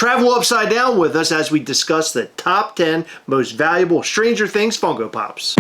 travel upside down with us as we discuss the top 10 most valuable Stranger Things Funko Pops.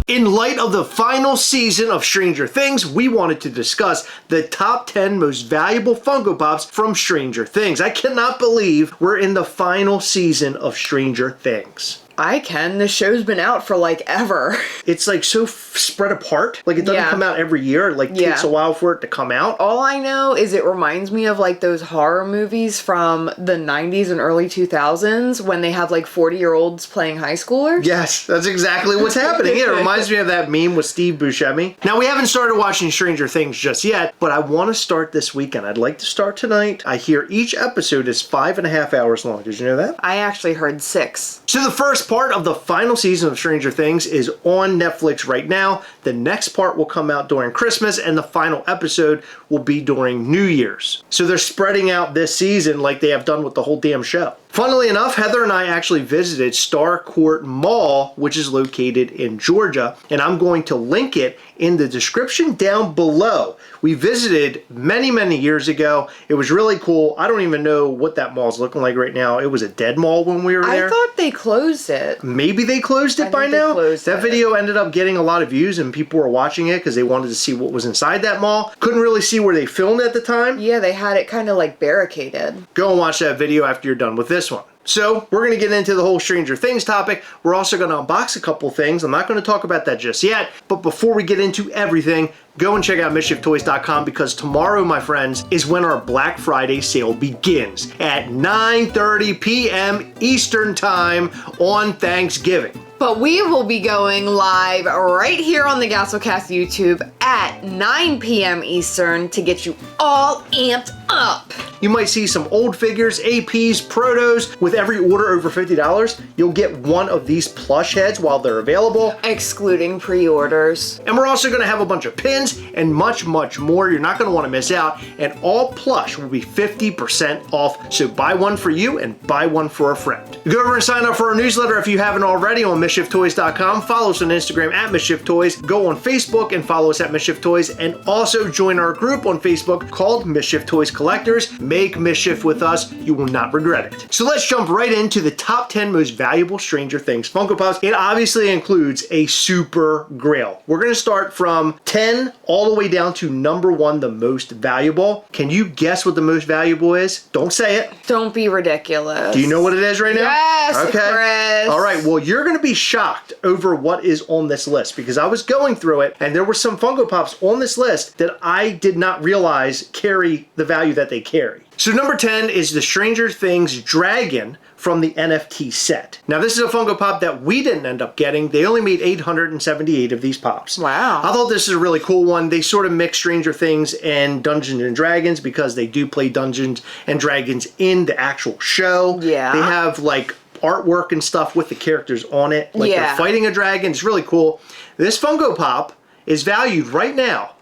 In light of the final season of Stranger Things, we wanted to discuss the top 10 most valuable Funko Pops from Stranger Things. I cannot believe we're in the final season of Stranger Things. I can. The show's been out for like ever. It's like so spread apart. Like it doesn't come out every year. It like takes a while for it to come out. All I know is it reminds me of like those horror movies from the 90s and early 2000s when they have like 40-year-olds playing high schoolers. Yes, that's exactly what's happening. Yeah, it reminds me of that meme with Steve Buscemi. Now, we haven't started watching Stranger Things just yet, but I want to start this weekend. I'd like to start tonight. I hear each episode is 5.5 hours long. Did you know that? I actually heard 6. So the first part of the final season of Stranger Things is on Netflix right now. The next part will come out during Christmas, and the final episode will be during New Year's. So they're spreading out this season like they have done with the whole damn show. Funnily enough, Heather and I actually visited Star Court Mall, which is located in Georgia, and I'm going to link it in the description down below. We visited many, many years ago. It was really cool. I don't even know what that mall's looking like right now. It was a dead mall when we were there. I thought they closed it. Maybe they closed it by now. That video ended up getting a lot of views and people were watching it because they wanted to see what was inside that mall. Couldn't really see where they filmed at the time. Yeah, they had it kind of like barricaded. Go and watch that video after you're done with this one. So we're going to get into the whole Stranger Things topic. We're also going to unbox a couple things. I'm not going to talk about that just yet. But before we get into everything, go and check out MischiefToys.com because tomorrow, my friends, is when our Black Friday sale begins at 9:30 p.m. Eastern Time on Thanksgiving. But we will be going live right here on the Gastlecast YouTube at 9 p.m. Eastern to get you all amped up. You might see some old figures, APs, protos. With every order over $50, you'll get one of these plush heads while they're available. Excluding pre-orders. And we're also going to have a bunch of pins and much, much more. You're not going to want to miss out. And all plush will be 50% off. So buy one for you and buy one for a friend. Go over and sign up for our newsletter if you haven't already on MischiefToys.com. Follow us on Instagram at Mischief Toys. Go on Facebook and follow us at Mischief Toys. And also join our group on Facebook called Mischief Toys Collectors. Make mischief with us. You will not regret it. So let's jump right into the top 10 most valuable Stranger Things Funko Pops. It obviously includes a super grail. We're going to start from 10 all the way down to number 1, the most valuable. Can you guess what the most valuable is? Don't say it. Don't be ridiculous. Do you know what it is right now? Yes, okay. Chris. All right. Well, you're going to be shocked over what is on this list because I was going through it and there were some Funko Pops on this list that I did not realize carry the value that they carry. So number 10 is the Stranger Things Dragon from the NFT set. Now this is a Funko Pop that we didn't end up getting. They only made 878 of these Pops. Wow. I thought this is a really cool one. They sort of mix Stranger Things and Dungeons and Dragons because they do play Dungeons and Dragons in the actual show. Yeah. They have like artwork and stuff with the characters on it. Like they're fighting a dragon. It's really cool. This Funko Pop is valued right now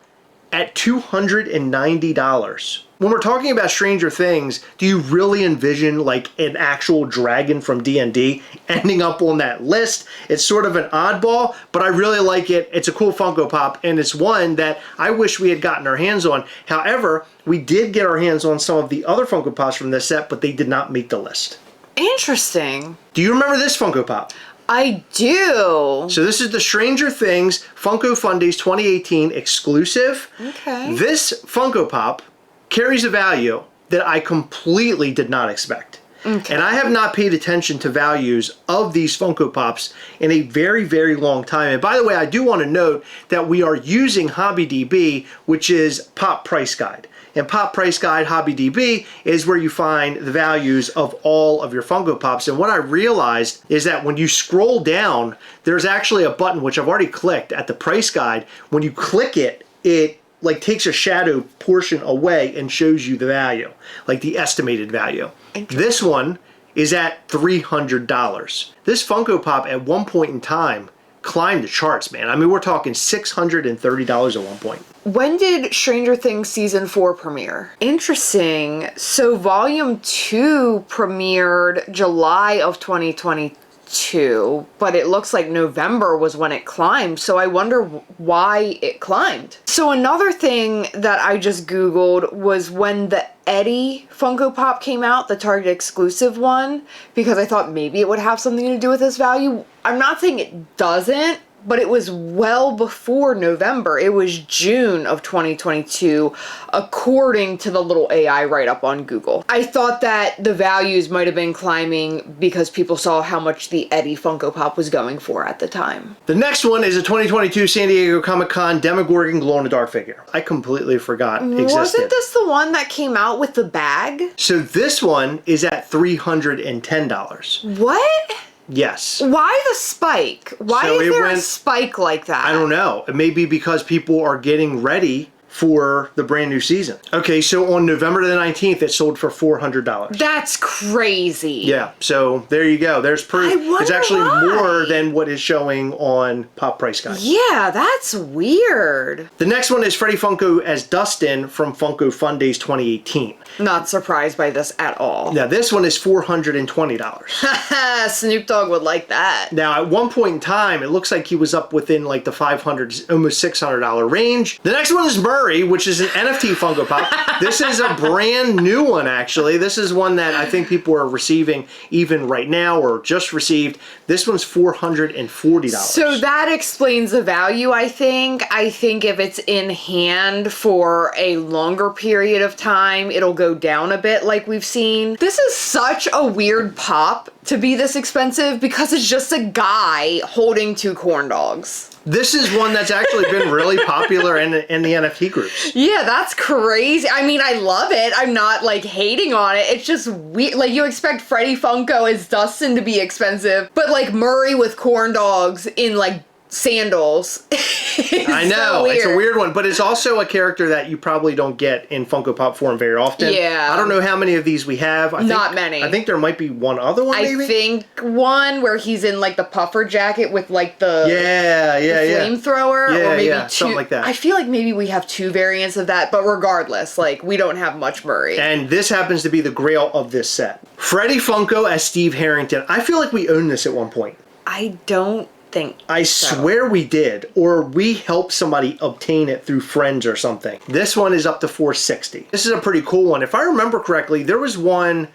at $290. When we're talking about Stranger Things, do you really envision like an actual dragon from D&D ending up on that list? It's sort of an oddball, but I really like it. It's a cool Funko Pop, and it's one that I wish we had gotten our hands on. However, we did get our hands on some of the other Funko Pops from this set, but they did not make the list. Interesting. Do you remember this Funko Pop? I do. So this is the Stranger Things Funko Fundies 2018 exclusive. Okay. This Funko Pop carries a value that I completely did not expect. Okay. And I have not paid attention to values of these Funko Pops in a very, very long time. And by the way, I do want to note that we are using HobbyDB, which is Pop Price Guide. And Pop Price Guide HobbyDB is where you find the values of all of your Funko Pops. And what I realized is that when you scroll down, there's actually a button, which I've already clicked at the price guide. When you click it, it like takes a shadow portion away and shows you the value, like the estimated value. This one is at $300. This Funko Pop at one point in time climbed the charts, man. I mean, we're talking $630 at one point. When did Stranger Things Season 4 premiere? Interesting. So Volume 2 premiered July of 2022, but it looks like November was when it climbed, so I wonder why it climbed. So another thing that I just Googled was when the Eddie Funko Pop came out, the Target exclusive one, because I thought maybe it would have something to do with this value. I'm not saying it doesn't, but it was well before November. It was June of 2022, according to the little AI write-up on Google. I thought that the values might have been climbing because people saw how much the Eddie Funko Pop was going for at the time. The next one is a 2022 San Diego Comic-Con Demogorgon glow-in-the-dark figure. I completely forgot existed. Wasn't this the one that came out with the bag? So this one is at $310. What? Yes. Why the spike? Why So is it there a went- spike like that? I don't know. It may be because people are getting ready for the brand new season. Okay, so on November the 19th, it sold for $400. That's crazy. Yeah, so there you go. There's proof. I wonder It's actually why. more than what is showing on Pop Price Guide. Yeah, that's weird. The next one is Freddy Funko as Dustin from Funko Fun Days 2018. Not surprised by this at all. Now this one is $420. Snoop Dogg would like that. Now at one point in time, it looks like he was up within like the $500, almost $600 range. The next one is Murray, which is an NFT Funko Pop. This is a brand new one, actually. This is one that I think people are receiving even right now or just received. This one's $440. So that explains the value, I think. I think if it's in hand for a longer period of time, it'll go down a bit like we've seen. This is such a weird pop to be this expensive because it's just a guy holding two corn dogs. This is one that's actually been really popular in the NFT groups. Yeah, that's crazy. I mean, I love it. I'm not like hating on it. It's just weird. Like you expect Freddy Funko as Dustin to be expensive, but like Murray with corn dogs in like sandals. I know, it's a weird one, but it's also a character that you probably don't get in Funko Pop form very often. Yeah. I don't know how many of these we have. Not many. I think there might be one other one, maybe? I think one where he's in like the puffer jacket with like the Yeah. flamethrower, Yeah, or maybe yeah, two. something like that. I feel like maybe we have two variants of that, but regardless, like we don't have much Murray. And this happens to be the grail of this set. Freddy Funko as Steve Harrington. I feel like we owned this at one point. I don't think I so. swear we did, or we helped somebody obtain it through friends or something. This one is up to $460. This is a pretty cool one. If I remember correctly, there was one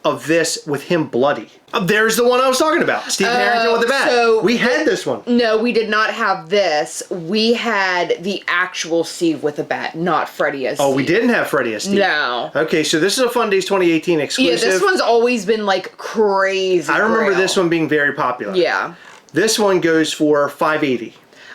of this with him bloody. There's the one I was talking about. Steve Harrington with the bat. So we had this one. No, we did not have this. We had the actual Steve with a bat, not Freddy as Steve. Oh, we didn't have Freddy as Steve. No. Okay, so this is a Fun Days 2018 exclusive. Yeah, this one's always been like crazy. I remember grail. this one being very popular. Yeah. This one goes for $580.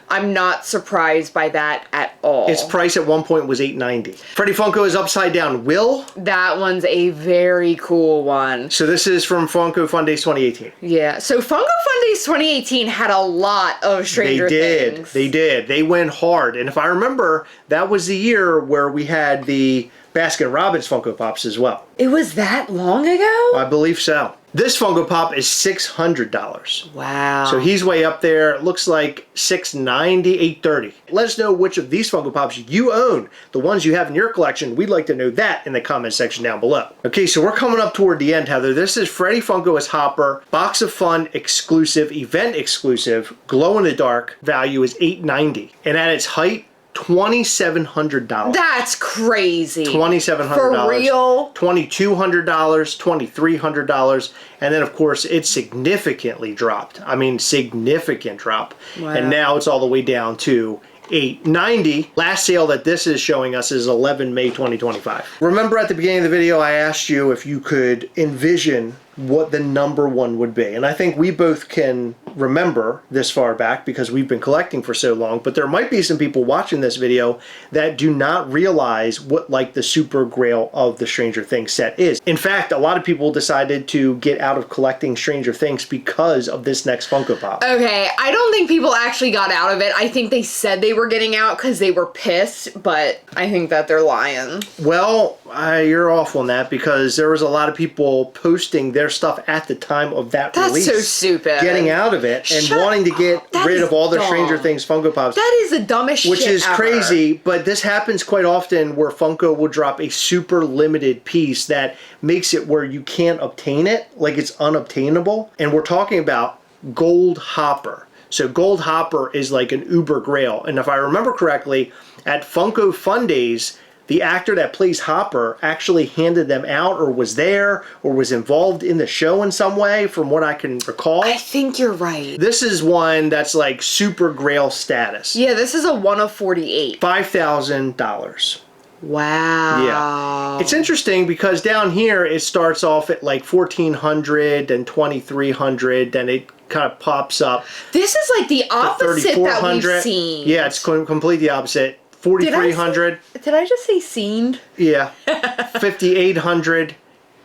I'm not surprised by that at all. Its price at one point was $890. Freddy Funko is Upside Down Will. That one's a very cool one. So this is from Funko Fun Days 2018. Yeah. So Funko Fun Days 2018 had a lot of Stranger Things. They did. They went hard. And if I remember, that was the year where we had the Baskin-Robbins Funko Pops as well. It was that long ago? I believe so. This Funko Pop is $600. Wow. So he's way up there. It looks like $690, $830. Let us know which of these Funko Pops you own. The ones you have in your collection. We'd like to know that in the comment section down below. Okay, so we're coming up toward the end, Heather. This is Freddy Funko as Hopper. Box of Fun exclusive, event exclusive, glow in the dark. Value is $890. And at its height, $2,700. That's crazy. $2,700. For real? $2,200, $2,300. And then, of course, it significantly dropped. I mean, significant drop. Wow. And now it's all the way down to $890. Last sale that this is showing us is 11 May 2025. Remember at the beginning of the video, I asked you if you could envision what the number one would be. And I think we both can remember this far back because we've been collecting for so long, but there might be some people watching this video that do not realize what like the super grail of the Stranger Things set is. In fact, a lot of people decided to get out of collecting Stranger Things because of this next Funko Pop. Okay, I don't think people actually got out of it. I think they said they were getting out because they were pissed, but I think that they're lying. Well, you're off on that because there was a lot of people posting their stuff at the time of that release. That's so stupid. Getting out of it and Shut wanting to get up. rid That of all the is Stranger dumb. Things Funko Pops. That is the dumbest shit Which is ever. crazy, but this happens quite often where Funko will drop a super limited piece that makes it where you can't obtain it, like it's unobtainable. And we're talking about Gold Hopper. So Gold Hopper is like an uber grail. And if I remember correctly, at Funko Fun Days, the actor that plays Hopper actually handed them out or was there or was involved in the show in some way from what I can recall. I think you're right. This is one that's like super grail status. Yeah, this is a 1 of 48. $5,000. Wow. Yeah. It's interesting because down here it starts off at like 1,400 and 2,300, and it kind of pops up. This is like the opposite that we've seen. Yeah, it's completely the opposite. 4,300. Did I just say seen? Yeah. 5,800,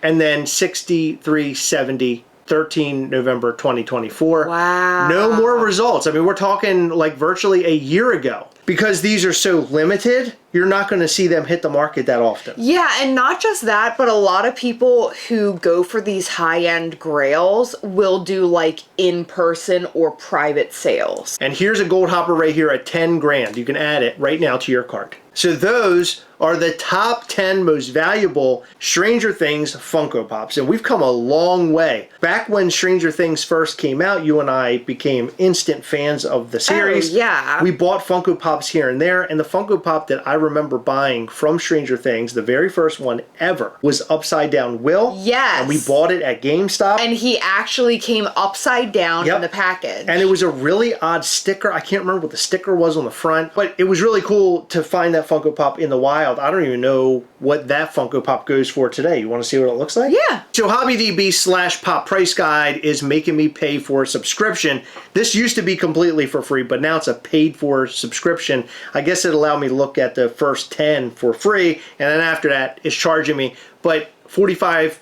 and then 6,370. 13 November 2024. Wow. No more results. I mean, we're talking like virtually a year ago. Because these are so limited, you're not going to see them hit the market that often. Yeah, and not just that, but a lot of people who go for these high-end grails will do like in-person or private sales. And here's a Gold Hopper right here at 10 grand. You can add it right now to your cart. So those are the top 10 most valuable Stranger Things Funko Pops. And we've come a long way. Back when Stranger Things first came out, you and I became instant fans of the series. Oh, yeah. We bought Funko Pops here and there. And the Funko Pop that I remember buying from Stranger Things, the very first one ever, was Upside Down Will. Yes. And we bought it at GameStop. And he actually came upside down Yep. in the package. And it was a really odd sticker. I can't remember what the sticker was on the front, but it was really cool to find that Funko Pop in the wild. I don't even know what that Funko Pop goes for today. You want to see what it looks like? Yeah. So HobbyDB/Pop Price Guide is making me pay for a subscription. This used to be completely for free, but now it's a paid for subscription. I guess it allowed me to look at the first 10 for free, and then after that it's charging me. But $40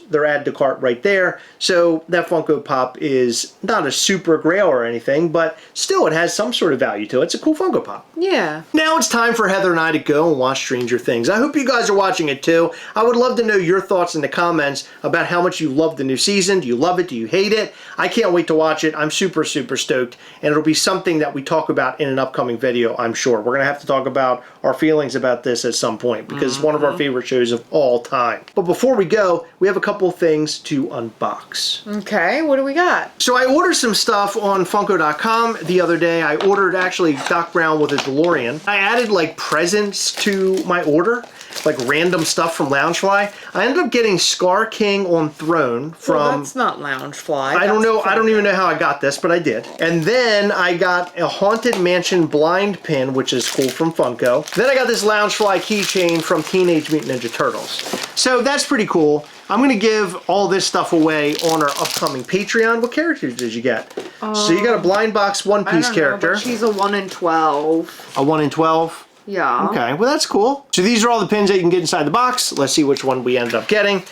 they're add to cart right there. So that Funko Pop is not a super grail or anything, but still it has some sort of value to it. It's a cool Funko Pop. Yeah. Now it's time for Heather and I to go and watch Stranger Things. I hope you guys are watching it too. I would love to know your thoughts in the comments about how much you love the new season. Do you love it? Do you hate it? I can't wait to watch it. I'm super, super stoked. And it'll be something that we talk about in an upcoming video, I'm sure. We're going to have to talk about our feelings about this at some point because it's one of our favorite shows of all time. But before we go, we have a couple things to unbox. Okay, what do we got? So I ordered some stuff on Funko.com the other day. I ordered actually Doc Brown with a DeLorean. I added like presents to my order, like random stuff from Loungefly. I ended up getting Scar King on Throne from... Well, that's not Loungefly. I don't know. I don't even know how I got this, but I did. And then I got a Haunted Mansion blind pin, which is cool from Funko. Then I got this Loungefly keychain from Teenage Mutant Ninja Turtles. So that's pretty cool. I'm going to give all this stuff away on our upcoming Patreon. What characters did you get? So you got a blind box One Piece character. She's a 1 in 12. A 1 in 12. Yeah. Okay, well that's cool. So these are all the pins that you can get inside the box. Let's see which one we ended up getting.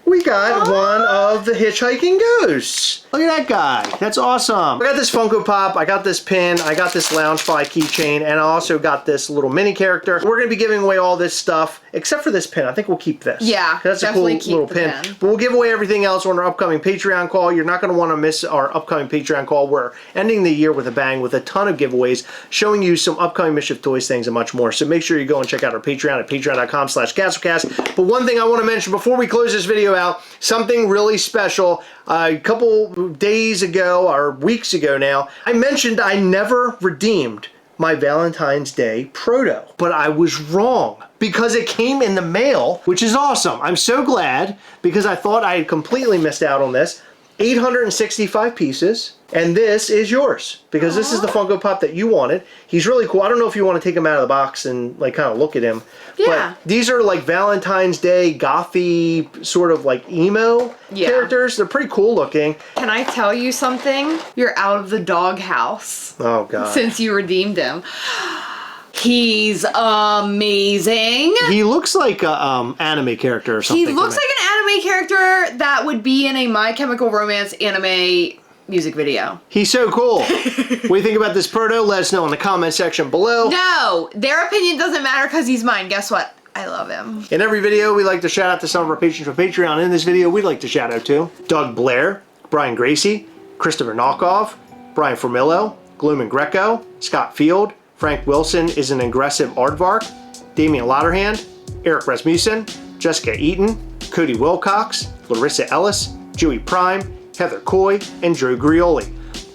We got one of the Hitchhiking Ghosts. Look at that guy. That's awesome. I got this Funko Pop, I got this pin, I got this Loungefly keychain, and I also got this little mini character. We're going to be giving away all this stuff, except for this pin. I think we'll keep this. Yeah, that's a cool definitely keep little the pin. But we'll give away everything else on our upcoming Patreon call. You're not going to want to miss our upcoming Patreon call. We're ending the year with a bang with a ton of giveaways, showing you some upcoming Mischief Toys things and much more. So make sure you go and check out our Patreon at patreon.com/Gastlecast. But one thing I want to mention before we close this video out, something really special. A couple days ago, or weeks ago now, I mentioned I never redeemed my Valentine's Day proto, but I was wrong because it came in the mail, which is awesome. I'm so glad because I thought I had completely missed out on this. 865 pieces, and this is yours because this is the Funko Pop that you wanted. He's really cool. I don't know if you want to take him out of the box and like kind of look at him. Yeah. But these are like Valentine's Day gothy sort of like emo characters. They're pretty cool looking. Can I tell you something? You're out of the doghouse. Oh god. Since you redeemed him. He's amazing. He looks like a anime character or something. He looks like an anime character that would be in a My Chemical Romance anime music video. He's so cool. What do you think about this proto? Let us know in the comment section below. No, their opinion doesn't matter because he's mine. Guess what? I love him. In every video, we like to shout out to some of our patrons from Patreon. In this video, we'd like to shout out to Doug Blair, Brian Gracie, Christopher Knockoff, Brian Formillo, Gloomin Greco, Scott Field, Frank Wilson is an aggressive aardvark, Damian Lotterhand, Eric Rasmussen, Jessica Eaton, Cody Wilcox, Larissa Ellis, Joey Prime, Heather Coy, and Drew Grioli.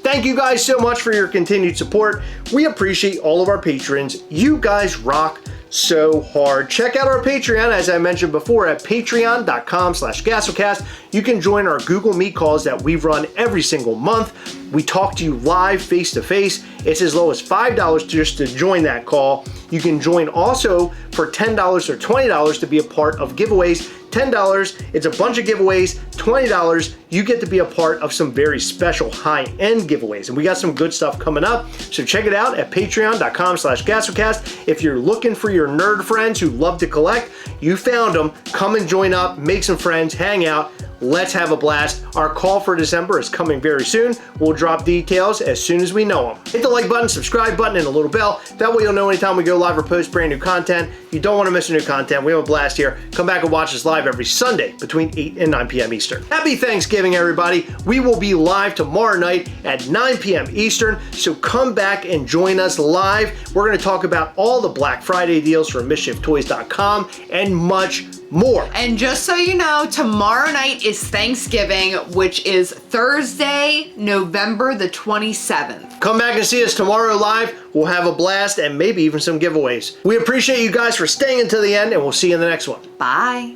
Thank you guys so much for your continued support. We appreciate all of our patrons. You guys rock so hard. Check out our Patreon, as I mentioned before, at patreon.com/Gastlecast. You can join our Google Meet calls that we run every single month. We talk to you live, face to face. It's as low as $5 just to join that call. You can join also for $10 or $20 to be a part of giveaways. $10, it's a bunch of giveaways. $20, you get to be a part of some very special high-end giveaways. And we got some good stuff coming up. So check it out at patreon.com/Gastlecast. If you're looking for your nerd friends who love to collect, you found them. Come and join up, make some friends, hang out. Let's have a blast. Our call for December is coming very soon. We'll drop details as soon as we know them. Hit the like button, subscribe button, and the little bell. That way you'll know anytime we go live or post brand new content. You don't want to miss new content. We have a blast here. Come back and watch us live every Sunday between 8 and 9 p.m. Eastern. Happy Thanksgiving, everybody. We will be live tomorrow night at 9 p.m. Eastern, so come back and join us live. We're going to talk about all the Black Friday deals from MischiefToys.com and much more. And just so you know, tomorrow night is Thanksgiving, which is Thursday, November the 27th. Come back and see us tomorrow live. We'll have a blast and maybe even some giveaways. We appreciate you guys for staying until the end, and we'll see you in the next one. Bye.